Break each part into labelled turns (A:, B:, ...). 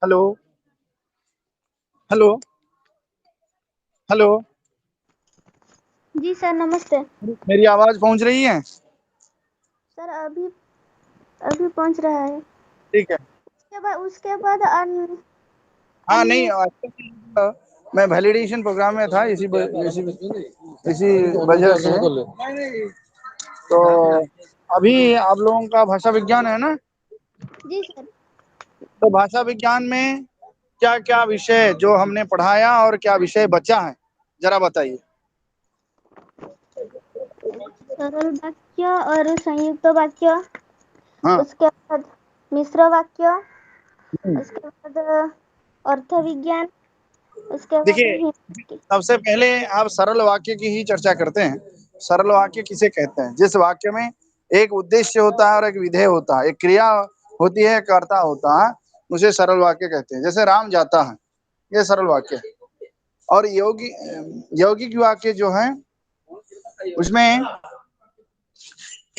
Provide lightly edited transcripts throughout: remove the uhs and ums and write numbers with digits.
A: Hello hello hello.
B: जी sir, नमस्ते।
A: मेरी आवाज पहुंच रही है?
B: सर अभी अभी पहुंच रहा है।
A: ठीक है।
B: उसके बाद
A: हाँ नहीं,
B: अन्य।
A: मैं वैलिडेशन प्रोग्राम में था, इसी इसी वजह से। तो अभी आप लोगों का भाषा विज्ञान है ना?
B: जी सर।
A: तो भाषा विज्ञान में क्या क्या विषय जो हमने पढ़ाया और क्या विषय बचा है, जरा बताइए।
B: सरल वाक्य और संयुक्त वाक्य,
A: हाँ।
B: उसके बाद मिश्र वाक्य,
A: हम्म।
B: उसके बाद अर्थ विज्ञान, उसके बाद
A: देखिए,
B: हिंदी।
A: सबसे पहले आप सरल वाक्य की ही चर्चा करते हैं। सरल वाक्य किसे कहते हैं? जिस वाक्य में एक उद्देश्य होता है और एक विधेय होता है, एक क्रिया होती है, एक कर्ता होता है, उसे सरल वाक्य कहते हैं। जैसे राम जाता है, ये सरल वाक्य है। और यौगिक वाक्य जो है, उसमें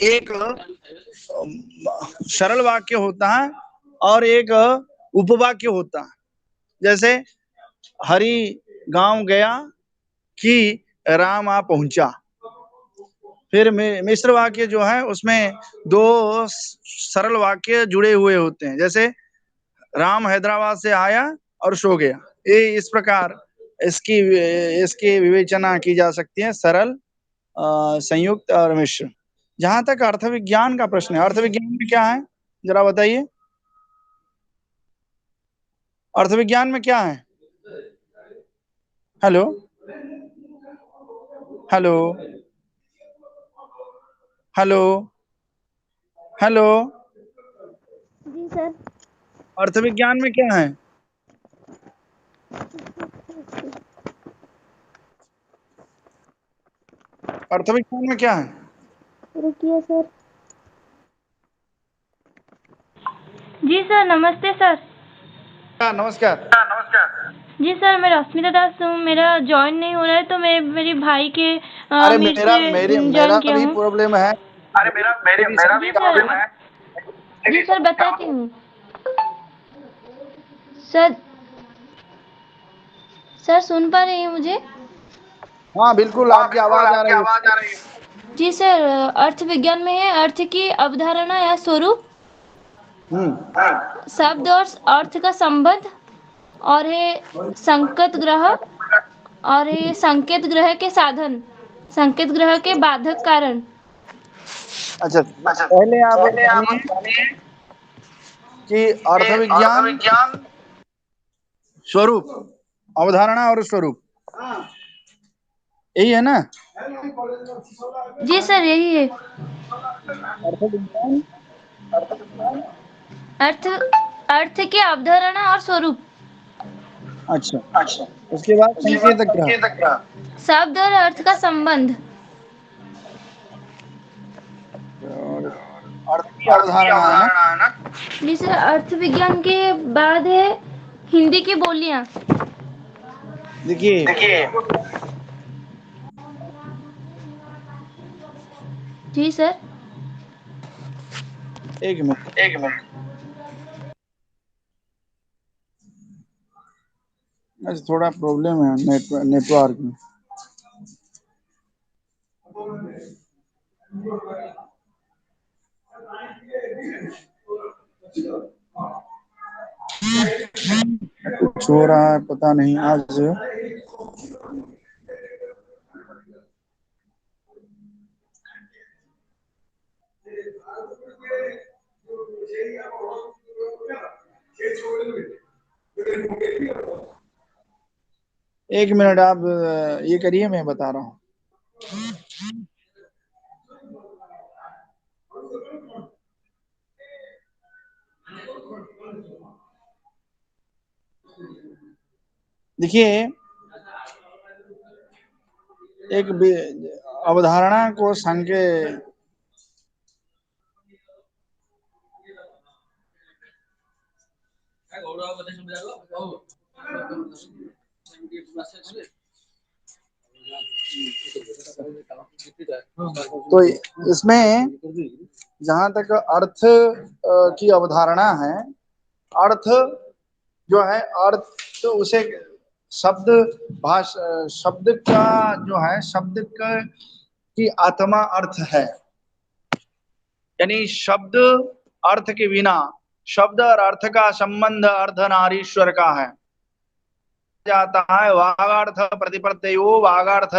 A: एक सरल वाक्य होता है और एक उपवाक्य होता है। जैसे हरि गांव गया कि राम आ पहुंचा। फिर मिश्र वाक्य जो है, उसमें दो सरल वाक्य जुड़े हुए होते हैं। जैसे राम हैदराबाद से आया और सो गया। ये इस प्रकार इसकी इसकी विवेचना की जा सकती है, सरल, संयुक्त और मिश्र। जहां तक अर्थ विज्ञान का प्रश्न है, अर्थ विज्ञान में क्या है, जरा बताइए। अर्थ विज्ञान में क्या है? Hello hello hello hello.
B: जी सर।
A: अर्थ विज्ञान में क्या है? अर्थ विज्ञान में क्या है?
B: रुकिए सर।
C: जी सर, नमस्ते सर।
A: नमस्कार।
C: जी सर, मैं रश्मिता दास हूँ। मेरा जॉइन नहीं हो रहा है, तो मैं मेरी भाई के
A: अरे
C: मीट
A: मेरा मेरी
C: से
A: मेरा
C: जॉइन किया
A: भी
C: हूँ।
A: प्रॉब्लम है।
C: जी सर। जी सर, बताती हूँ। सर सर, सुन पा रही हैं मुझे?
A: हाँ बिल्कुल, आपकी आवाज आ रही है।
C: जी सर, अर्थ विज्ञान में है अर्थ की अवधारणा या स्वरूप, शब्द और अर्थ का संबंध, और है संकेत ग्रह, और है संकेत ग्रह के साधन, संकेत ग्रह के बाधक कारण।
A: अच्छा, पहले आप जानिए कि अर्थ विज्ञान स्वरूप, अवधारणा और स्वरूप, यही है ना?
C: जी सर, यही है।
A: अर्थ विज्ञान।
C: अर्थ अर्थ की अवधारणा और स्वरूप,
A: अच्छा, उसके बाद संकेत ग्रह।
C: शब्द और अर्थ का संबंध।
A: और अर्थ की अवधारणा है ना?
C: जी सर, अर्थ विज्ञान के बाद है हिंदी की बोलियां।
A: देखिए,
C: जी सर।
A: एक मिनट। अच्छा, थोड़ा प्रॉब्लम है नेटवर्क में। कुछ हो रहा है, पता नहीं आज। एक मिनट, आप ये करिए, मैं बता रहा हूँ। देखिए, एक अवधारणा को संके तो इसमें जहां तक अर्थ की अवधारणा है, अर्थ जो है अर्थ, तो उसे शब्द शब्द का जो है की आत्मा अर्थ है। यानी शब्द अर्थ के बिना, शब्द और अर्थ का संबंध अर्धनारीश्वर का है। जाता है वागार्थ प्रतिपत्तयो वागार्थ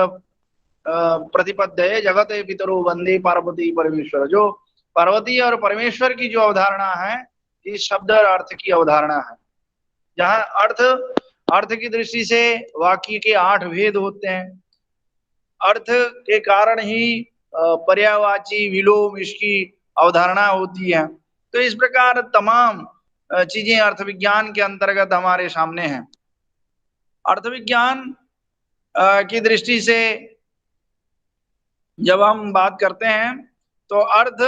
A: प्रतिपद्य जगते पितरो वंदे पार्वती परमेश्वर। जो पार्वती और परमेश्वर की जो अवधारणा है, ये शब्द और अर्थ की अवधारणा है। जहाँ अर्थ की दृष्टि से वाक्य के 8 भेद होते हैं। अर्थ के कारण ही पर्यायवाची विलोम इसकी अवधारणा होती है। तो इस प्रकार तमाम चीजें अर्थ विज्ञान के अंतर्गत हमारे सामने हैं। अर्थ विज्ञान की दृष्टि से जब हम बात करते हैं तो अर्थ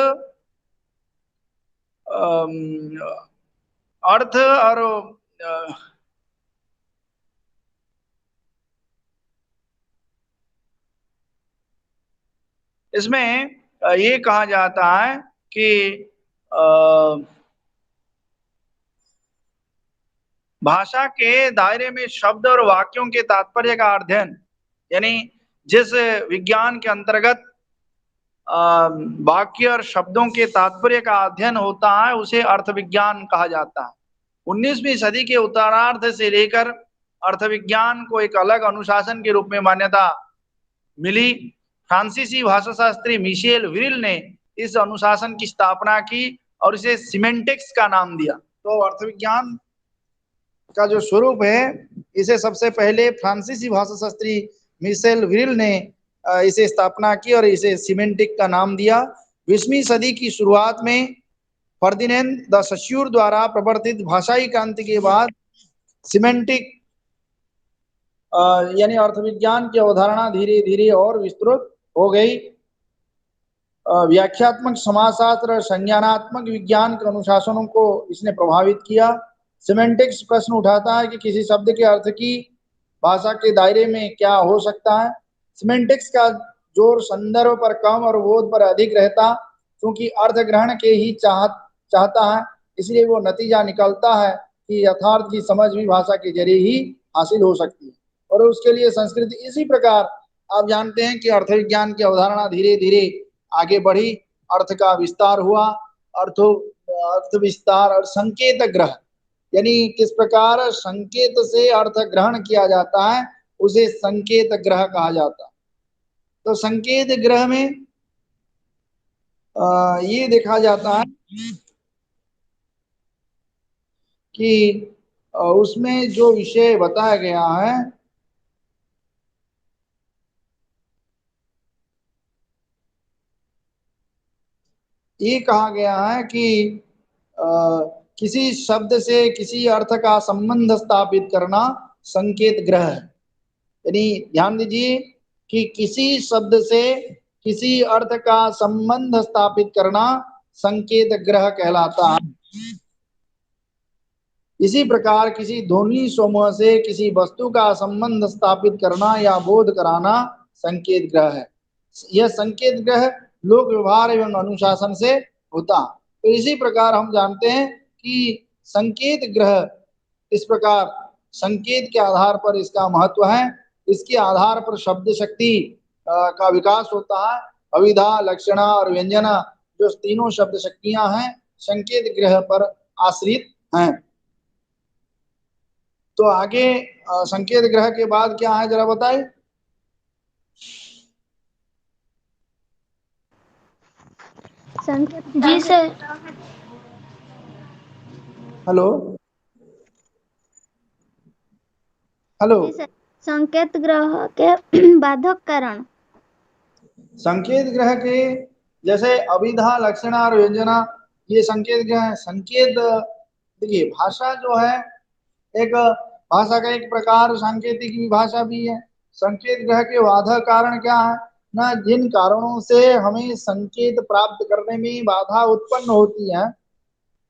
A: और इसमें ये कहा जाता है कि भाषा के दायरे में शब्द और वाक्यों के तात्पर्य का अध्ययन, यानी जिस विज्ञान के अंतर्गत वाक्य और शब्दों के तात्पर्य का अध्ययन होता है, उसे अर्थ विज्ञान कहा जाता है। 19वीं सदी के उत्तरार्ध से लेकर अर्थ विज्ञान को एक अलग अनुशासन के रूप में मान्यता मिली। फ्रांसीसी भाषाशास्त्री मिशेल विरिल ने इस अनुशासन की स्थापना की और इसे सिमेंटिक्स का नाम दिया। तो अर्थ विज्ञान का जो स्वरूप है, इसे सबसे पहले फ्रांसीसी भाषाशास्त्री मिशेल विरिल ने इसे स्थापना की और इसे सिमेंटिक का नाम दिया। 20वीं सदी की शुरुआत में फर्दिनेंद द सस्यूर द्वारा प्रवर्तित भाषाई क्रांति के बाद सिमेंटिक यानी अर्थ विज्ञान की अवधारणा धीरे धीरे और विस्तृत हो गई। व्याख्यात्मक समाजशास्त्र और संज्ञानात्मक विज्ञान के अनुशासनों को इसने प्रभावित किया। सिमेंटिक्स प्रश्न उठाता है कि किसी शब्द के अर्थ की भाषा के दायरे में क्या हो सकता है। सिमेंटिक्स का जोर संदर्भ पर कम और बोध पर अधिक रहता, क्योंकि अर्थ ग्रहण के ही चाहता है, इसलिए वो नतीजा निकलता है कि यथार्थ की समझ भी भाषा के जरिए ही हासिल हो सकती है। और उसके लिए संस्कृति इसी प्रकार, आप जानते हैं कि अर्थ विज्ञान की अवधारणा धीरे धीरे आगे बढ़ी, अर्थ का विस्तार हुआ। अर्थ विस्तार और संकेत ग्रह, यानी किस प्रकार संकेत से अर्थ ग्रहण किया जाता है, उसे संकेत ग्रह कहा जाता है। तो संकेत ग्रह में ये देखा जाता है कि उसमें जो विषय बताया गया है, ये कहा गया है कि किसी शब्द से किसी अर्थ का संबंध स्थापित करना संकेत ग्रह है। यानी ध्यान दीजिए कि किसी शब्द से किसी अर्थ का संबंध स्थापित करना संकेत ग्रह कहलाता है। इसी प्रकार किसी ध्वनि समूह से किसी वस्तु का संबंध स्थापित करना या बोध कराना संकेत ग्रह है। यह संकेत ग्रह लोक व्यवहार एवं अनुशासन से होता। तो इसी प्रकार हम जानते हैं कि संकेत ग्रह, इस प्रकार संकेत के आधार पर इसका महत्व है। इसके आधार पर शब्द शक्ति का विकास होता है। अविधा, लक्षणा और व्यंजना, जो तीनों शब्द शक्तियां हैं, संकेत ग्रह पर आश्रित हैं। तो आगे संकेत ग्रह के बाद क्या है, जरा बताइए।
C: जी सर।
A: Hello hello.
B: संकेत ग्रह के बाधक कारण।
A: संकेत ग्रह के जैसे अभिधा, लक्षणा और व्यंजना, ये संकेत ग्रह है। संकेत, देखिए भाषा जो है, एक भाषा का एक प्रकार सांकेतिक भाषा भी है। संकेत ग्रह के बाधक कारण क्या है ना, जिन कारणों से हमें संकेत प्राप्त करने में बाधा उत्पन्न होती है,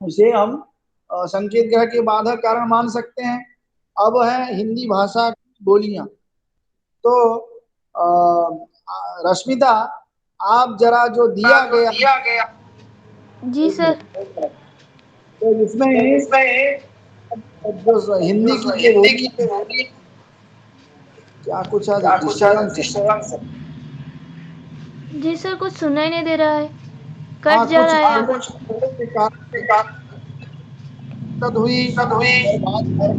A: उसे हम संकेत ग्रह के बाधक कारण मान सकते हैं। अब है हिंदी भाषा की बोलियां। तो रश्मिता, आप जरा जो दिया गया
C: जी सर।
A: तो इसमें जो हिंदी की जो बोली, क्या कुछ आज डिस्टर्बेंस है?
C: जी सर, कुछ सुनाई नहीं दे रहा है, कट
A: हाँ,
C: जा
A: कुछ
C: रहा है
A: इंटरनेट
C: आवाज।
A: के कारण दिक्कत हुई और बाद में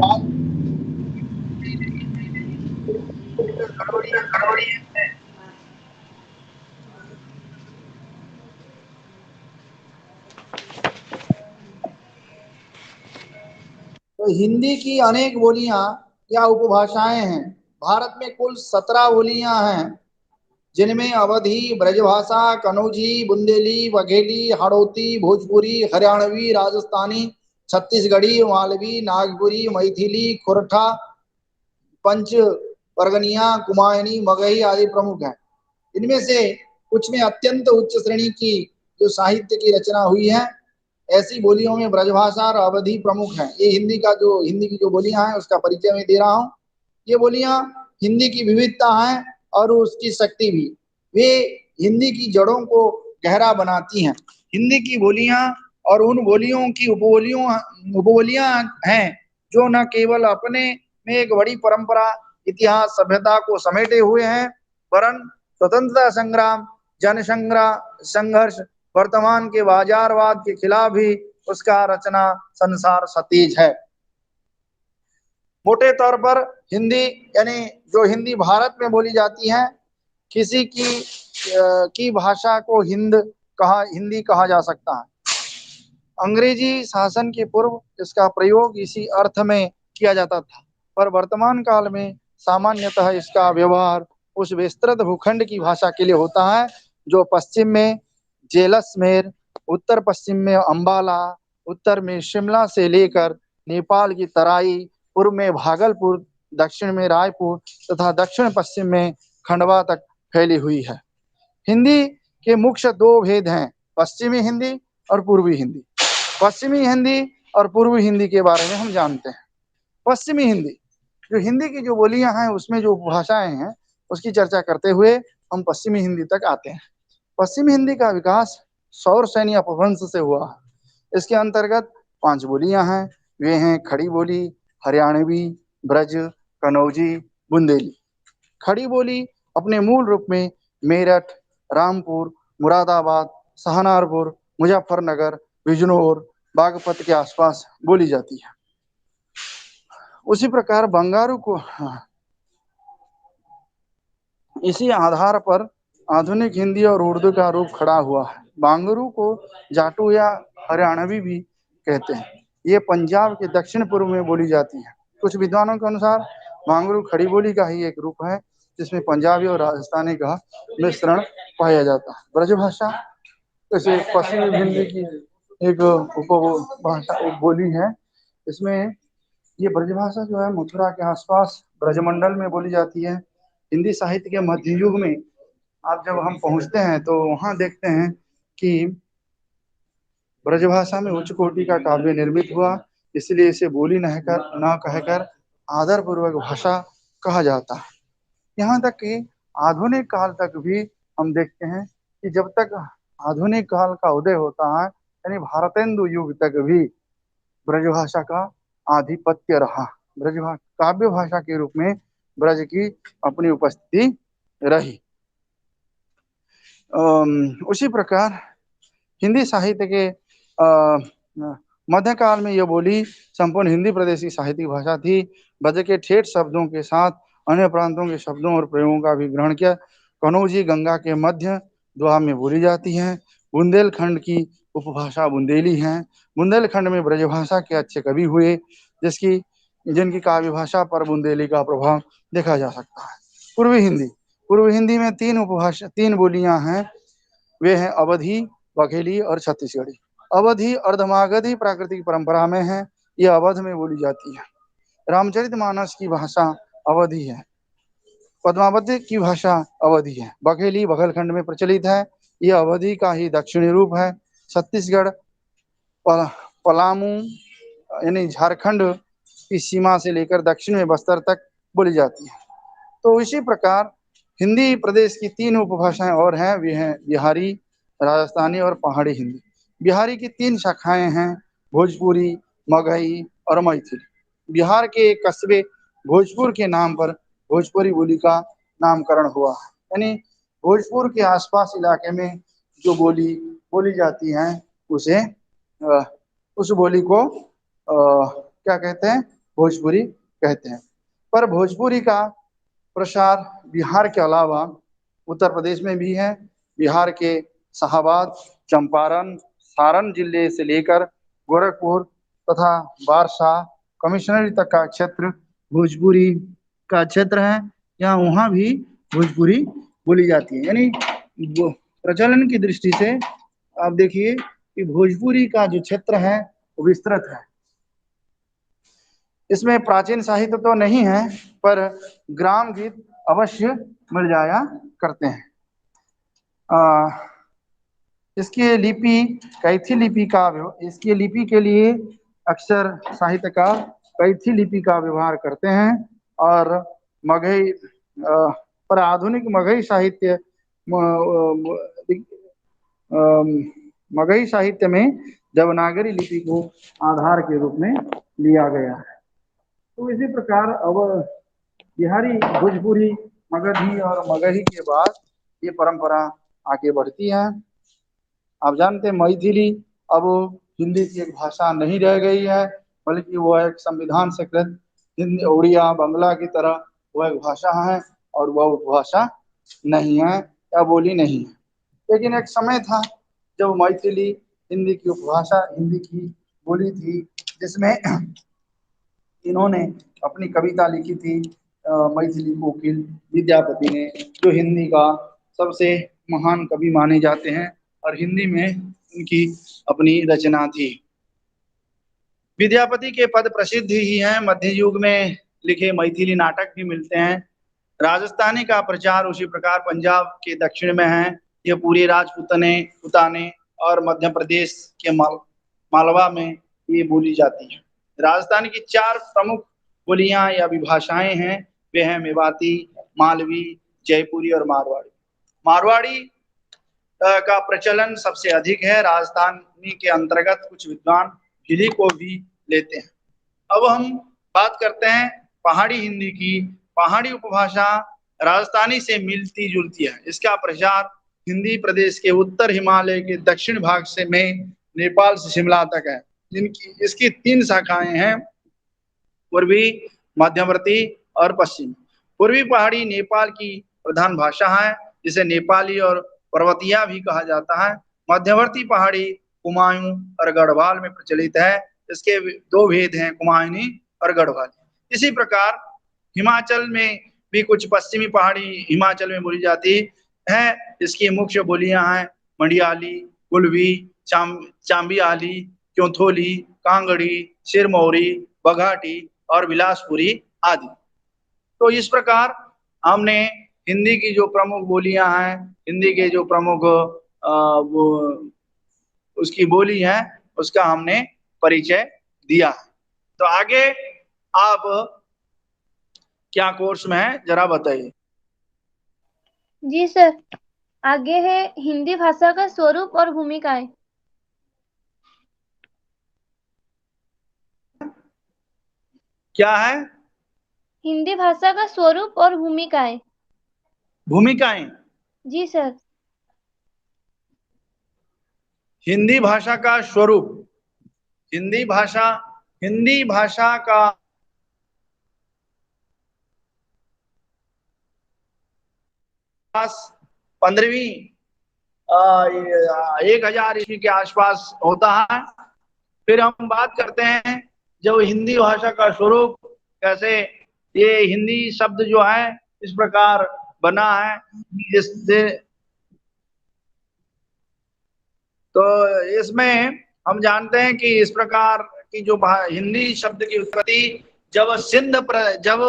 A: गड़बड़ी है। तो हिंदी की अनेक बोलियां या उपभाषाएं हैं। भारत में कुल 17 बोलियां हैं, जिनमें अवधी, ब्रजभाषा, कनौजी, बुंदेली, बघेली, हाड़ौती, भोजपुरी, हरियाणवी, राजस्थानी, छत्तीसगढ़ी, मालवी, नागपुरी, मैथिली, खोरठा, पंच परगनिया, कुमायूनी, मगही आदि प्रमुख हैं। इनमें से कुछ में अत्यंत उच्च श्रेणी की जो साहित्य की रचना हुई है। ऐसी बोलियों में ब्रजभाषा और अवधी प्रमुख हैं। ये हिंदी की जो बोलियां हैं उसका परिचय मैं दे रहा हूँ। ये बोलियां हिंदी की विविधता हैं और उसकी शक्ति भी। वे हिंदी की जड़ों को गहरा बनाती हैं। हिंदी की बोलियां और उन बोलियों की उपबोलियां हैं जो न केवल अपने में एक बड़ी परंपरा, इतिहास, सभ्यता को समेटे हुए हैं, वरन स्वतंत्रता संग्राम, संघर्ष, वर्तमान के बाजारवाद के खिलाफ भी उसका रचना संसार सतीज है। मोटे तौर पर हिंदी यानी जो हिंदी भारत में बोली जाती है, किसी की भाषा को हिंदी कहा जा सकता है। अंग्रेजी शासन के पूर्व इसका प्रयोग इसी अर्थ में किया जाता था, पर वर्तमान काल में सामान्यतः इसका व्यवहार उस विस्तृत भूखंड की भाषा के लिए होता है जो पश्चिम में जैसलमेर, उत्तर पश्चिम में अंबाला, उत्तर में शिमला से लेकर नेपाल की तराई, पूर्व में भागलपुर, दक्षिण में रायपुर तथा दक्षिण पश्चिम में खंडवा तक फैली हुई है। हिंदी के मुख्य दो भेद हैं, पश्चिमी हिंदी और पूर्वी हिंदी। पश्चिमी हिंदी और पूर्वी हिंदी के बारे में हम जानते हैं। पश्चिमी हिंदी, जो हिंदी की जो बोलियां हैं उसमें जो भाषाएं हैं उसकी चर्चा करते हुए हम पश्चिमी हिंदी तक आते हैं। पश्चिमी हिंदी का विकास सौर सैनी अपभ्रंश से हुआ है। इसके अंतर्गत 5 बोलियां हैं। वे हैं खड़ी बोली, हरियाणवी, ब्रज, कनौजी, बुंदेली। खड़ी बोली अपने मूल रूप में मेरठ, रामपुर, मुरादाबाद, सहारनपुर, मुजफ्फरनगर, बिजनौर, बागपत के आसपास बोली जाती है। उसी प्रकार बंगारू को इसी आधार पर आधुनिक हिंदी और उर्दू का रूप खड़ा हुआ है। बांगरू को जाटू या हरियाणवी भी कहते हैं। ये पंजाब के दक्षिण पूर्व में बोली जाती है। कुछ विद्वानों के अनुसार बांगरू खड़ी बोली का ही एक रूप है जिसमें पंजाबी और राजस्थानी का मिश्रण पाया जाता है। ब्रजभाषा जैसे पश्चिमी हिंदी की एक उपभाषा बोली है। इसमें ये ब्रजभाषा जो है मथुरा के आसपास ब्रजमंडल में बोली जाती है। हिंदी साहित्य के मध्य युग में आप जब हम पहुंचते हैं तो वहां देखते हैं कि ब्रजभाषा में उच्च कोटि का काव्य निर्मित हुआ, इसलिए इसे बोली न कहकर आदर पूर्वक भाषा कहा जाता है। यहाँ तक कि आधुनिक काल तक भी हम देखते हैं कि जब तक आधुनिक काल का उदय होता है यानी भारतेंदु युग तक भी ब्रजभाषा का आधिपत्य रहा। ब्रजभाषा काव्य भाषा के रूप में ब्रज की अपनी उपस्थिति रही। उसी प्रकार हिंदी साहित्य के मध्यकाल में यह बोली संपूर्ण हिंदी प्रदेश की साहित्यिक भाषा थी। ब्रज के ठेठ शब्दों के साथ अन्य प्रांतों के शब्दों और प्रयोगों का भी ग्रहण किया। कनौजी गंगा के मध्य दोआब में बोली जाती है। बुंदेलखंड की उपभाषा बुंदेली है। बुंदेलखंड में ब्रजभाषा के अच्छे कवि हुए जिनकी काव्य भाषा पर बुंदेली का प्रभाव देखा जा सकता है। पूर्वी हिंदी में 3 बोलियां हैं। वे हैं अवधी, बघेली और छत्तीसगढ़ी। अवधी अर्धमागधी प्राकृतिक परंपरा में है। यह अवध में बोली जाती है। रामचरितमानस की भाषा अवधी है। पद्मावती की भाषा अवधी है। बघेली बघेलखंड में प्रचलित है। यह अवधी का ही दक्षिणी रूप है। छत्तीसगढ़ पलामू यानी झारखंड की सीमा से लेकर दक्षिण में बस्तर तक बोली जाती है। तो इसी प्रकार हिंदी प्रदेश की 3 उपभाषाएं और हैं। वे हैं बिहारी, राजस्थानी और पहाड़ी हिंदी। बिहारी की 3 शाखाएं हैं, भोजपुरी, मगही और मैथिली। बिहार के एक कस्बे भोजपुर के नाम पर भोजपुरी बोली का नामकरण हुआ। यानी भोजपुर के आसपास इलाके में जो बोली बोली जाती है उसे उस बोली को क्या कहते हैं, भोजपुरी कहते हैं। पर भोजपुरी का प्रसार बिहार के अलावा उत्तर प्रदेश में भी है। बिहार के शाहाबाद, चंपारण, सारण जिले से लेकर गोरखपुर तथा बारसा कमिश्नरी तक का क्षेत्र भोजपुरी का क्षेत्र है। यहाँ वहाँ भी भोजपुरी बोली जाती है। यानी प्रचलन की दृष्टि से आप देखिए कि भोजपुरी का जो क्षेत्र है वो विस्तृत है। इसमें प्राचीन साहित्य तो नहीं है, पर ग्राम गीत अवश्य मिल जाया करते हैं। इसकी लिपि कैथी लिपि का इसकी लिपि के लिए अक्सर साहित्यकार कैथी लिपि का व्यवहार करते हैं। और मगही पर आधुनिक मगही साहित्य मगही साहित्य में देवनागरी लिपि को आधार के रूप में लिया गया है। तो इसी प्रकार अब बिहारी, भोजपुरी, मगधी और मगही के बाद ये परंपरा आगे बढ़ती है। आप जानते हैं मैथिली अब हिंदी की एक भाषा नहीं रह गई है, बल्कि वो एक संविधान स्वीकृत हिंदी, उड़िया, बंगला की तरह वह एक भाषा है और वह भाषा नहीं है या बोली नहीं है। लेकिन एक समय था जब मैथिली हिंदी की उपभाषा, हिंदी की बोली थी, जिसमें इन्होंने अपनी कविता लिखी थी मैथिली कोकिल विद्यापति ने, जो हिंदी का सबसे महान कवि माने जाते हैं और हिंदी में उनकी अपनी रचना थी। विद्यापति के पद प्रसिद्ध ही हैं। मध्य युग में लिखे मैथिली नाटक भी मिलते हैं। राजस्थानी का प्रचार उसी प्रकार पंजाब के दक्षिण में है। ये पूरे पुताने और मध्य प्रदेश के मालवा में ये बोली जाती है। राजस्थान की 4 प्रमुख बोलियां या विभाषाएं हैं। वे हैं मेवाती, मालवी, जयपुरी और मारवाड़ी। मारवाड़ी का प्रचलन सबसे अधिक है। राजस्थानी के अंतर्गत कुछ विद्वान भिली को भी लेते हैं। अब हम बात करते हैं पहाड़ी हिंदी की। पहाड़ी उपभाषा राजस्थानी से मिलती जुलती है। इसका प्रचार हिंदी प्रदेश के उत्तर हिमालय के दक्षिण भाग से में नेपाल से शिमला तक है। इसकी 3 शाखाएं हैं, पूर्वी, मध्यवर्ती और पश्चिमी। पूर्वी पहाड़ी नेपाल की प्रधान भाषा है, जिसे नेपाली और पर्वतिया भी कहा जाता है। मध्यवर्ती पहाड़ी कुमाऊं और गढ़वाल में प्रचलित है। इसके 2 भेद हैं, कुमाऊनी और गढ़वाली। इसी प्रकार हिमाचल में भी कुछ पश्चिमी पहाड़ी हिमाचल में बोली जाती है। इसकी मुख्य बोलियां हैं मंडियाली, कुल्वी, चांबियाली, क्योंथोली, कांगड़ी, सिरमौरी, बघाटी और बिलासपुरी आदि। तो इस प्रकार हमने हिंदी की जो प्रमुख बोलियां हैं, हिंदी के जो प्रमुख वो उसकी बोली है, उसका हमने परिचय दिया। तो आगे आप क्या कोर्स में है जरा बताइए।
B: जी सर, आगे है हिंदी भाषा का स्वरूप और भूमिकाएं।
A: क्या है?
B: हिंदी भाषा का स्वरूप और भूमिकाएं।
A: भूमिकाएं।
B: जी सर।
A: हिंदी भाषा का स्वरूप। हिंदी भाषा का 15वीं 1000 ईस्वी के आसपास होता है। फिर हम बात करते हैं जब हिंदी भाषा का स्वरूप कैसे, ये हिंदी शब्द जो है इस प्रकार बना है, जिससे तो इसमें हम जानते हैं कि इस प्रकार की जो हिंदी शब्द की उत्पत्ति जब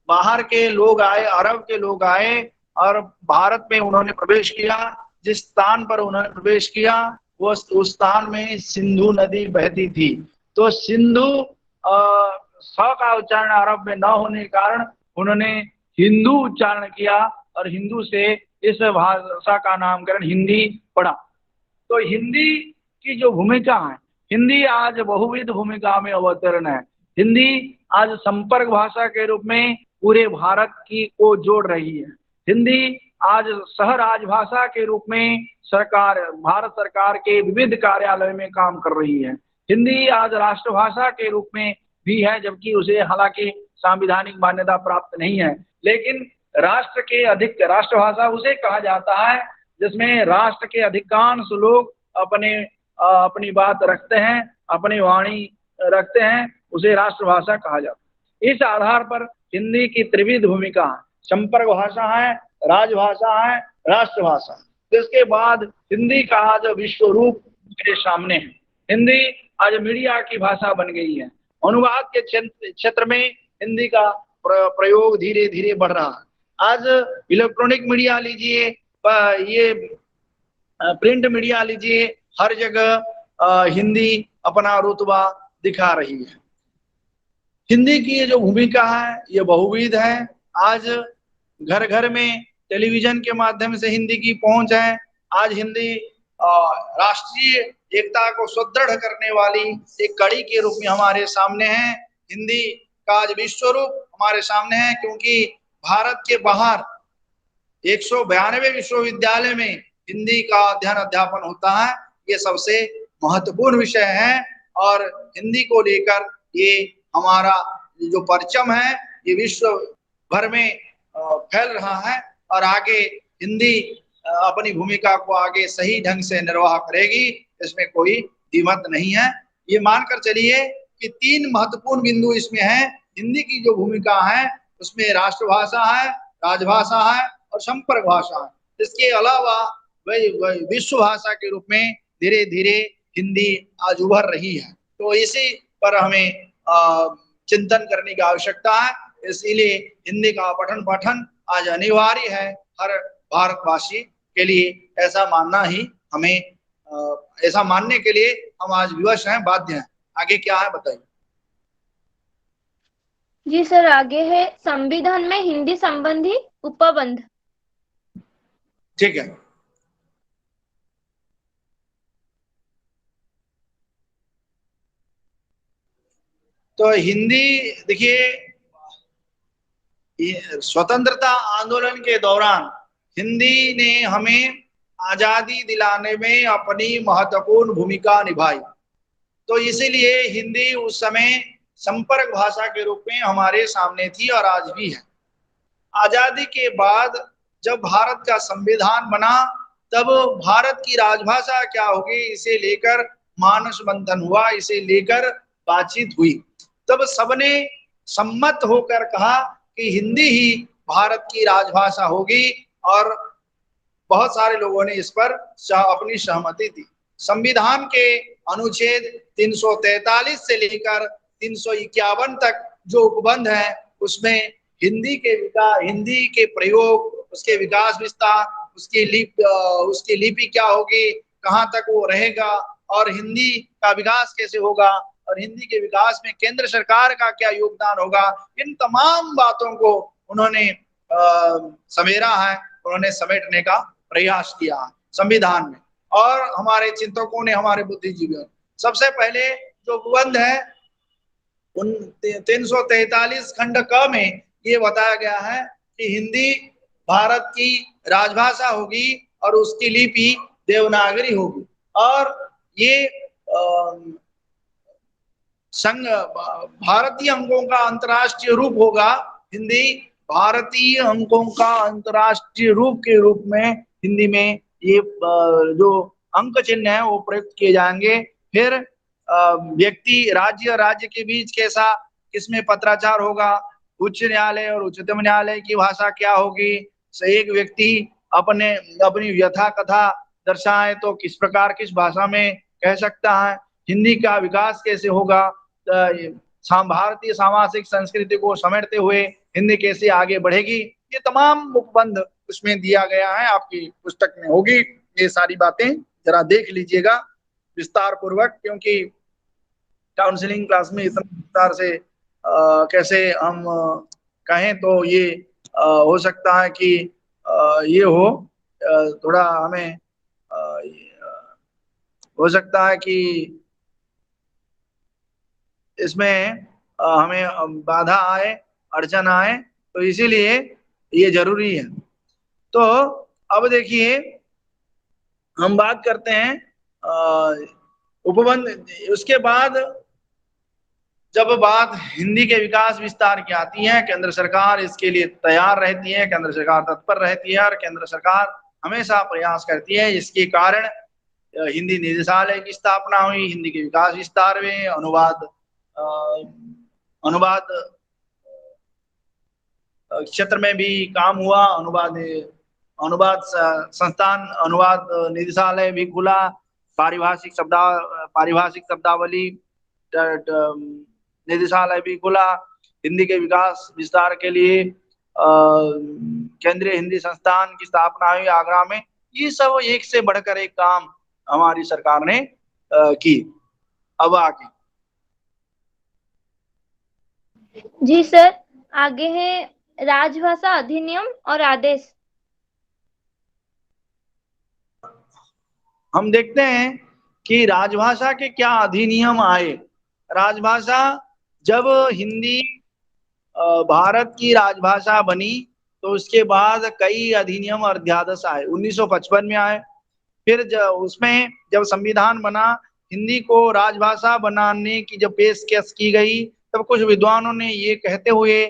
A: बाहर के लोग आए, अरब के लोग आए और भारत में उन्होंने प्रवेश किया, जिस स्थान पर उन्होंने प्रवेश किया वो उस स्थान में सिंधु नदी बहती थी। तो सिंधु स का उच्चारण अरब में न होने के कारण उन्होंने हिंदू उच्चारण किया और हिंदू से इस भाषा का नामकरण हिंदी पड़ा। तो हिंदी की जो भूमिका है, हिंदी आज बहुविध भूमिका में अवतरण है। हिंदी आज संपर्क भाषा के रूप में पूरे भारत की को जोड़ रही है। हिंदी आज सह राजभाषा के रूप में भारत सरकार के विविध कार्यालय में काम कर रही है। हिंदी आज राष्ट्रभाषा के रूप में भी है, जबकि उसे हालांकि संवैधानिक मान्यता प्राप्त नहीं है, लेकिन राष्ट्रभाषा उसे कहा जाता है जिसमें राष्ट्र के अधिकांश लोग अपनी बात रखते हैं, अपनी वाणी रखते हैं, उसे राष्ट्रभाषा कहा जाता है। इस आधार पर हिंदी की त्रिविध भूमिका है, संपर्क भाषा है, राजभाषा है, राष्ट्रभाषा। इसके बाद हिंदी का आज विश्व रूप मेरे सामने है। हिंदी आज मीडिया की भाषा बन गई है। अनुवाद के क्षेत्र में हिंदी का प्रयोग धीरे धीरे बढ़ रहा है। आज इलेक्ट्रॉनिक मीडिया लीजिए, ये प्रिंट मीडिया लीजिए, हर जगह हिंदी अपना रुतबा दिखा रही है। हिंदी की ये जो भूमिका है ये बहुविध है। आज घर घर में टेलीविजन के माध्यम से हिंदी की पहुंच है। आज हिंदी राष्ट्रीय एकता को सुदृढ़ करने वाली एक कड़ी के रूप में हमारे सामने है। हिंदी का आज विश्व रूप हमारे सामने है, क्योंकि भारत के बाहर 192 विश्वविद्यालय में हिंदी का अध्ययन अध्यापन होता है। ये सबसे महत्वपूर्ण विषय है और हिंदी को लेकर ये हमारा जो परचम है ये विश्व भर में फैल रहा है और आगे हिंदी अपनी भूमिका को आगे सही ढंग से निर्वाह करेगी, इसमें कोई द्विमत नहीं है। ये मानकर चलिए कि 3 महत्वपूर्ण बिंदु इसमें है। हिंदी की जो भूमिका है उसमें राष्ट्रभाषा है, राजभाषा है और संपर्क भाषा है। इसके अलावा वही विश्व भाषा के रूप में धीरे धीरे हिंदी आज उभर रही है। तो इसी पर हमें चिंतन करने की आवश्यकता है। इसीलिए हिंदी का पठन पाठन आज अनिवार्य है हर भारतवासी के लिए। ऐसा मानना ही हमें ऐसा मानने के लिए हम आज विवश हैं, बाध्य हैं। आगे क्या है बताइए।
B: जी सर, आगे है संविधान में हिंदी संबंधी उपबंध।
A: ठीक है। तो हिंदी देखिए, स्वतंत्रता आंदोलन के दौरान हिंदी ने हमें आजादी दिलाने में अपनी महत्वपूर्ण भूमिका निभाई। तो इसीलिए हिंदी उस समय संपर्क भाषा के रूप में हमारे सामने थी और आज भी है। आजादी के बाद जब भारत का संविधान बना तब भारत की राजभाषा क्या होगी इसे लेकर मानस मंथन हुआ, इसे लेकर बातचीत हुई। तब सबने सम्मत होकर कहा कि हिंदी ही भारत की राजभाषा होगी और बहुत सारे लोगों ने इस पर अपनी सहमति दी। संविधान के अनुच्छेद 343 से लेकर 351 तक जो उपबंध है उसमें हिंदी के प्रयोग, उसके विकास विस्तार, उसकी लिपि क्या होगी, कहाँ तक वो रहेगा और हिंदी का विकास कैसे होगा और हिंदी के विकास में केंद्र सरकार का क्या योगदान होगा, इन तमाम बातों को उन्होंने समेरा है, उन्होंने समेटने का प्रयास किया संविधान में। और हमारे चिंतकों ने, हमारे बुद्धिजीवियों ने सबसे पहले जो उपबंध है 343 खंड क में ये बताया गया है कि हिंदी भारत की राजभाषा होगी और उसकी लिपि देवनागरी होगी और ये संघ भारतीय अंकों का अंतर्राष्ट्रीय रूप होगा। हिंदी भारतीय अंकों का अंतर्राष्ट्रीय रूप के रूप में हिंदी में ये जो अंक चिन्ह है वो प्रयुक्त किए जाएंगे। फिर व्यक्ति राज्य के बीच कैसा किसमें पत्राचार होगा, उच्च न्यायालय और उच्चतम न्यायालय की भाषा क्या होगी, एक व्यक्ति अपनी व्यथा कथा दर्शाए तो किस प्रकार किस भाषा में कह सकता है, हिंदी का विकास कैसे होगा, भारतीय सामाजिक संस्कृति को समेटते हुए हिंदी कैसे आगे बढ़ेगी, ये तमाम उपबंध उसमें दिया गया है। आपकी पुस्तक में होगी ये सारी बातें, जरा देख लीजिएगा विस्तार पूर्वक, क्योंकि काउंसलिंग क्लास में इतना विस्तार से कैसे हम कहें तो ये हो सकता है कि ये हो थोड़ा हमें हो सकता है कि इसमें हमें बाधा आए, अड़चन आए, तो इसीलिए ये जरूरी है। तो अब देखिए हम बात करते हैं उपबंध। उसके बाद जब बात हिंदी के विकास विस्तार की आती है, केंद्र सरकार इसके लिए तैयार रहती है, केंद्र सरकार तत्पर रहती है और केंद्र सरकार हमेशा प्रयास करती है। इसके कारण हिंदी निदेशालय की स्थापना हुई, हिंदी के विकास विस्तार में अनुवाद क्षेत्र में भी काम हुआ। अनुवाद संस्थान, अनुवाद निदेशालय भी खुला। पारिभाषिक शब्दावली निदेशालय भी खुला। हिंदी के विकास विस्तार के लिए केंद्रीय हिंदी संस्थान की स्थापना हुई आगरा में। ये सब एक से बढ़कर एक काम हमारी सरकार ने की। अब आगे
B: जी सर, आगे है राजभाषा अधिनियम और आदेश।
A: हम देखते हैं कि राजभाषा के क्या अधिनियम आए। राजभाषा, जब हिंदी भारत की राजभाषा बनी तो उसके बाद कई अधिनियम और अध्यादेश आए। 1955 में आए। फिर उसमें जब संविधान बना, हिंदी को राजभाषा बनाने की जब पेशकश की गई, तब कुछ विद्वानों ने ये कहते हुए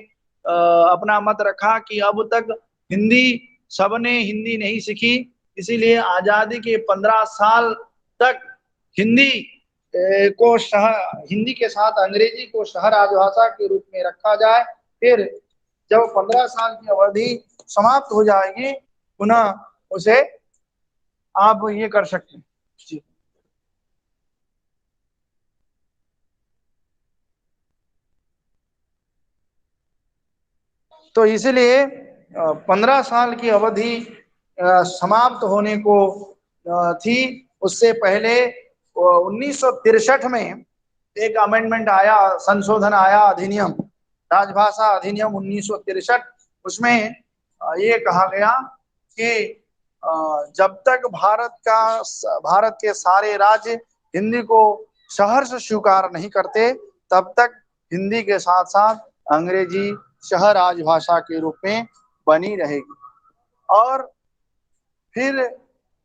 A: अपना मत रखा कि अब तक सबने हिंदी नहीं सीखी, इसीलिए आजादी के 15 साल तक हिंदी हिंदी के साथ अंग्रेजी को सह राजभाषा के रूप में रखा जाए। फिर जब 15 साल की अवधि समाप्त हो जाएगी, पुनः उसे आप ये कर सकते हैं। जी। तो इसलिए 15 साल की अवधि समाप्त होने को थी। उससे पहले 1963 में एक अमेंडमेंट आया, संशोधन आया, अधिनियम, राजभाषा अधिनियम 1963। उसमें ये कहा गया कि जब तक भारत के सारे राज्य हिंदी को सहर्ष स्वीकार नहीं करते, तब तक हिंदी के साथ साथ अंग्रेजी सह राजभाषा के रूप में बनी रहेगी। और फिर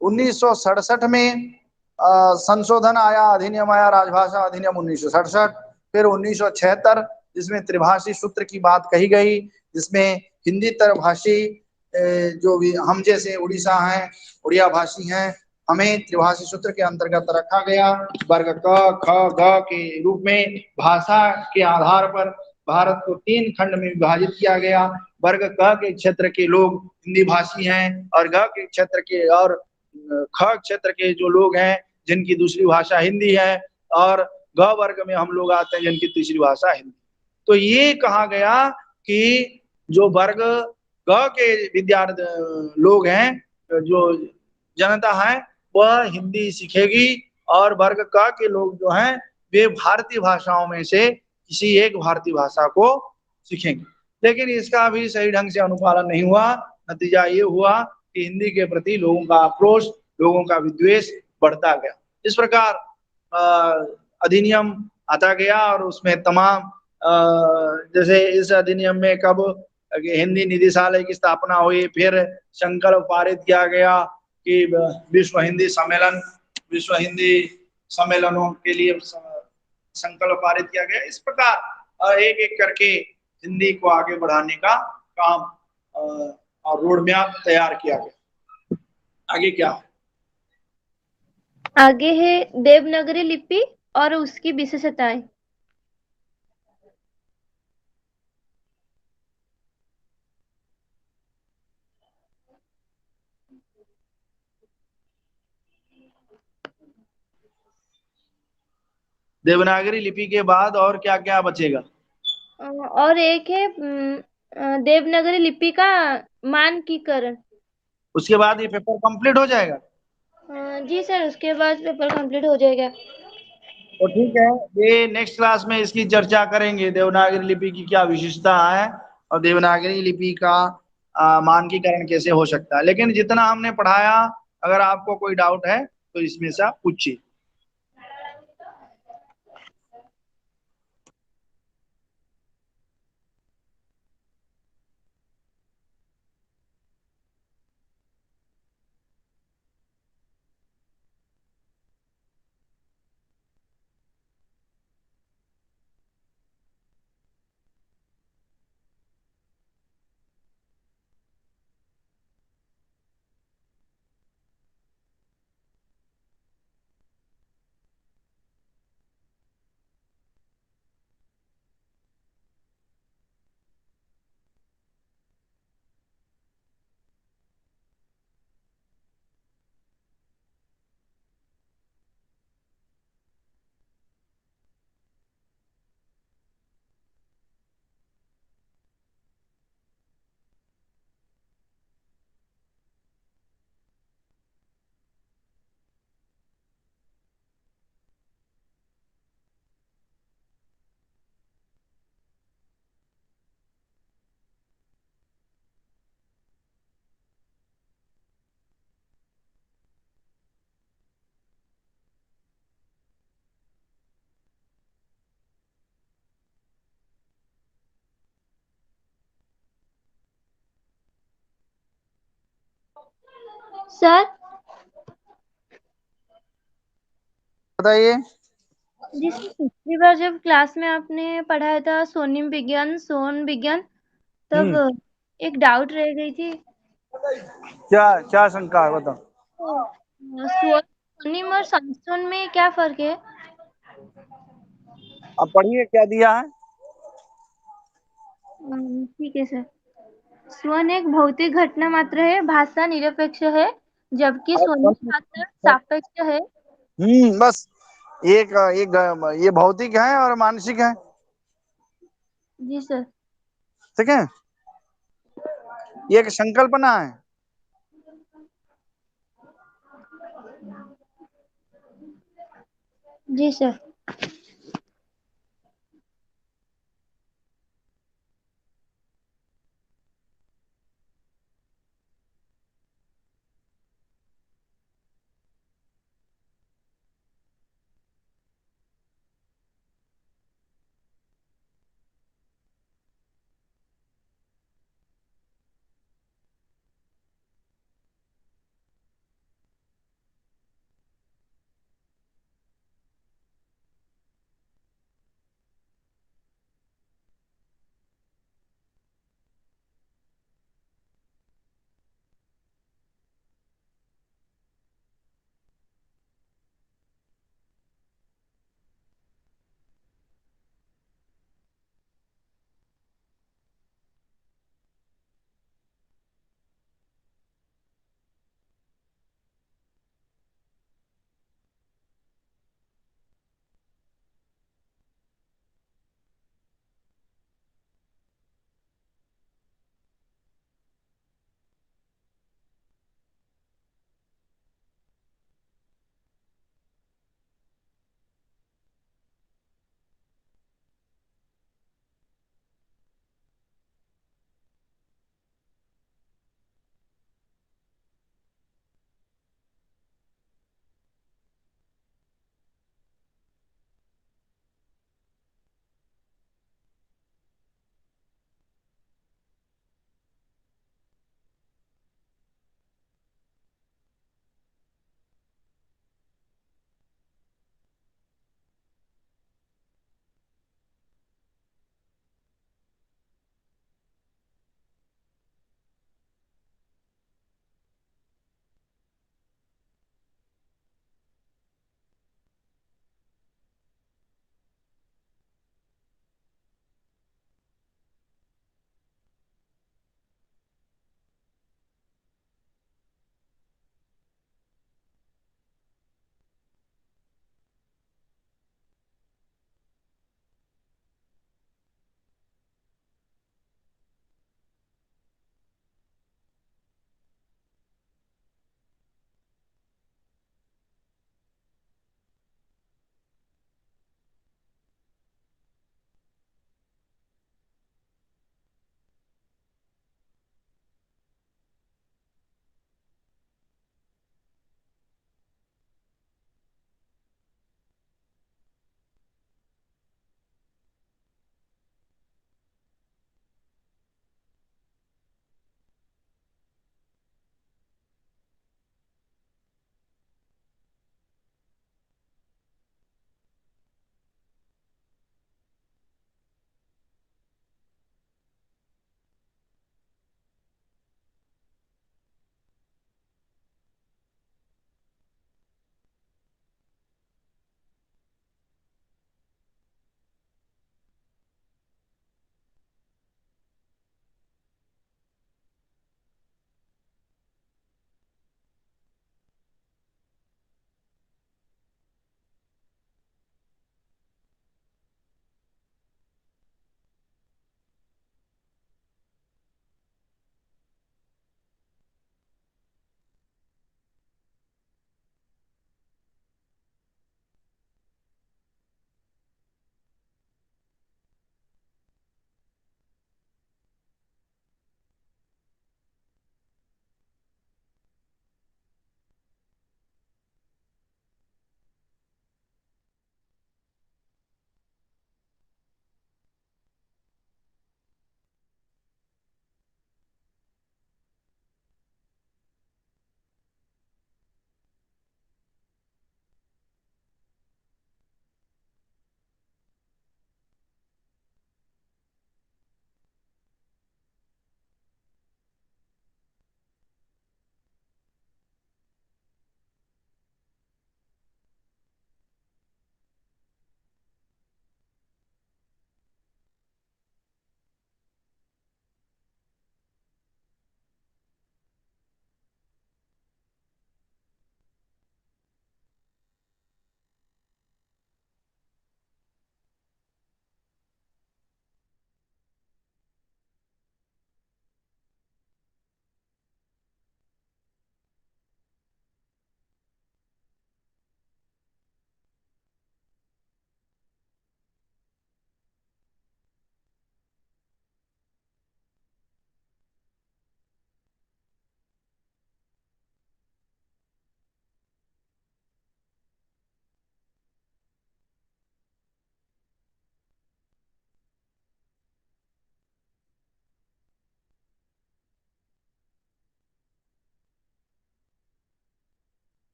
A: 1967 में संशोधन आया, अधिनियम आया, राजभाषा अधिनियम 1967। फिर 1976 जिसमें त्रिभाषी सूत्र की बात कही गई, जिसमें हिंदी तरभाषी जो भी हम जैसे उड़ीसा हैं, उड़िया भाषी हैं, हमें त्रिभाषी सूत्र के अंतर्गत रखा गया। वर्ग क, ख, ग के रूप में भाषा के आधार पर भारत को 3 खंड में विभाजित किया गया। वर्ग क के क्षेत्र के लोग हिंदी भाषी हैं, और ग के क्षेत्र के और ख क्षेत्र के जो लोग हैं जिनकी दूसरी भाषा हिंदी है, और ग वर्ग में हम लोग आते हैं जिनकी तीसरी भाषा हिंदी। तो ये कहा गया कि जो वर्ग ग के विद्यार्थी लोग हैं, जो जनता है, वह हिंदी सीखेगी, और वर्ग क के लोग जो हैं वे भारतीय भाषाओं में से किसी एक भारतीय भाषा को सीखेंगे। लेकिन इसका भी सही ढंग से अनुपालन नहीं हुआ। नतीजा ये हुआ कि हिंदी के प्रति लोगों का आक्रोश, लोगों का विद्वेष बढ़ता गया। इस प्रकार अधिनियम आता गया, और उसमें तमाम जैसे इस अधिनियम में कब हिंदी निदेशालय की स्थापना हुई, फिर संकल्प पारित किया गया कि विश्व हिंदी सम्मेलनों के लिए संकल्प पारित किया गया। इस प्रकार एक एक करके हिंदी को आगे बढ़ाने का काम और रोड मैप तैयार किया गया। आगे क्या है?
B: आगे है देवनागरी लिपि और उसकी विशेषताएं।
A: देवनागरी लिपि के बाद और क्या क्या बचेगा?
B: और एक है देवनागरी लिपि का मानकीकरण।
A: उसके बाद ये पेपर कंप्लीट हो जाएगा।
B: जी सर, उसके बाद पेपर कंप्लीट हो जाएगा।
A: तो ठीक है, ये नेक्स्ट क्लास में इसकी चर्चा करेंगे, देवनागरी लिपि की क्या विशेषता है और देवनागरी लिपि का मानकीकरण कैसे हो सकता है। लेकिन जितना हमने पढ़ाया, अगर आपको कोई डाउट है तो इसमें से आप पूछिए।
B: सर
A: बताइए।
B: जी सर, पिछली बार जब क्लास में आपने पढ़ाया था सोनिम विज्ञान सोन विज्ञान, तब एक डाउट रह गई थी।
A: क्या क्या शंका है बताओ।
B: सोनिम और संगसोन में क्या फर्क है?
A: अब पढ़िए क्या दिया है।
B: ठीक है सर। स्वन एक भौतिक घटना मात्र है, भाषा निरपेक्ष है, जबकि ध्वनि मात्र सापेक्ष है।
A: बस एक एक ये भौतिक है और मानसिक है।
B: जी सर।
A: ठीक है, ये एक संकल्पना है।
B: जी सर।